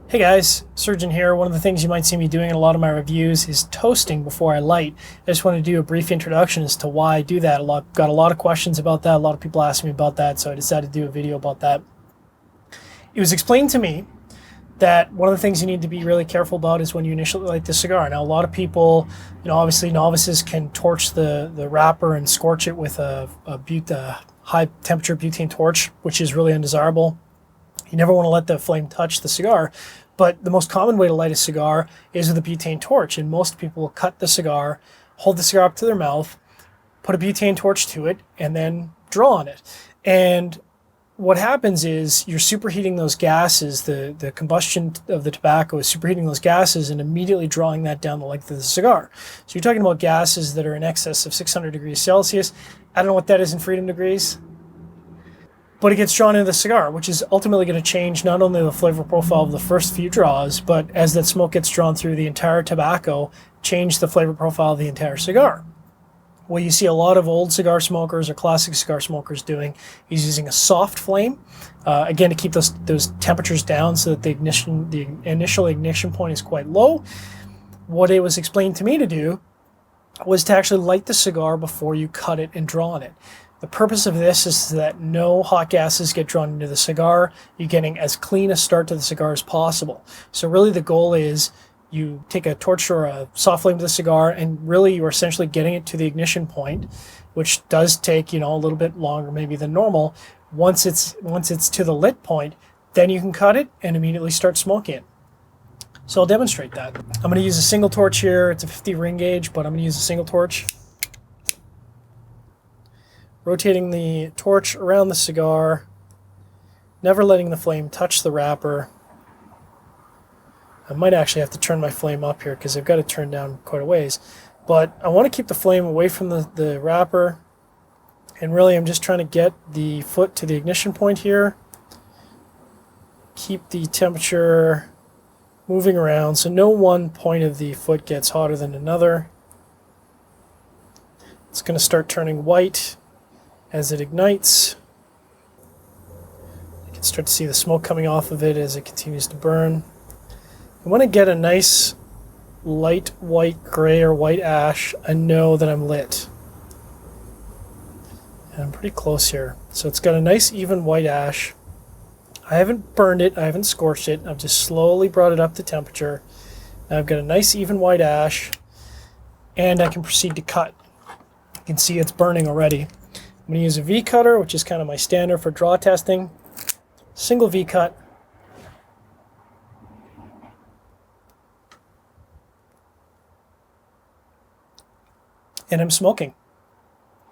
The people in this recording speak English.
Hey guys, Surgeon here. One of the things you might see me doing in a lot of my reviews is toasting before I light. I just want to do a brief introduction as to why I do that. Got a lot of questions about that. A lot of people ask me about that, so I decided to do a video about that. It was explained to me that one of the things you need to be really careful about is when you initially light the cigar. Now, a lot of people, obviously novices can torch the wrapper and scorch it with a high temperature butane torch, which is really undesirable. You never want to let the flame touch the cigar, but the most common way to light a cigar is with a butane torch, and most people will cut the cigar, hold the cigar up to their mouth, put a butane torch to it, and then draw on it. And what happens is you're superheating those gases, the combustion of the tobacco is superheating those gases and immediately drawing that down the length of the cigar. So you're talking about gases that are in excess of 600 degrees Celsius. I don't know what that is in freedom degrees, but it gets drawn into the cigar, which is ultimately going to change not only the flavor profile of the first few draws, but as that smoke gets drawn through the entire tobacco, change the flavor profile of the entire cigar. What you see a lot of old cigar smokers or classic cigar smokers doing is using a soft flame, again, to keep those temperatures down so that the initial ignition point is quite low. What it was explained to me to do was to actually light the cigar before you cut it and draw on it. The purpose of this is so that no hot gases get drawn into the cigar. You're getting as clean a start to the cigar as possible. So really the goal is you take a torch or a soft flame to the cigar, and really you're essentially getting it to the ignition point, which does take a little bit longer maybe than normal. Once it's to the lit point, then you can cut it and immediately start smoking it. So I'll demonstrate that. I'm going to use a single torch here. It's a 50 ring gauge, but I'm going to use a single torch. Rotating the torch around the cigar, never letting the flame touch the wrapper. I might actually have to turn my flame up here because I've got it turned down quite a ways. But I want to keep the flame away from the wrapper. And really I'm just trying to get the foot to the ignition point here. Keep the temperature moving around so no one point of the foot gets hotter than another. It's going to start turning white as it ignites. You can start to see the smoke coming off of it as it continues to burn. I want to get a nice light white gray or white ash. I know that I'm lit. And I'm pretty close here. So it's got a nice even white ash. I haven't burned it, I haven't scorched it. I've just slowly brought it up to temperature. Now I've got a nice even white ash, and I can proceed to cut. You can see it's burning already. I'm going to use a V cutter, which is kind of my standard for draw testing. Single V cut. And I'm smoking.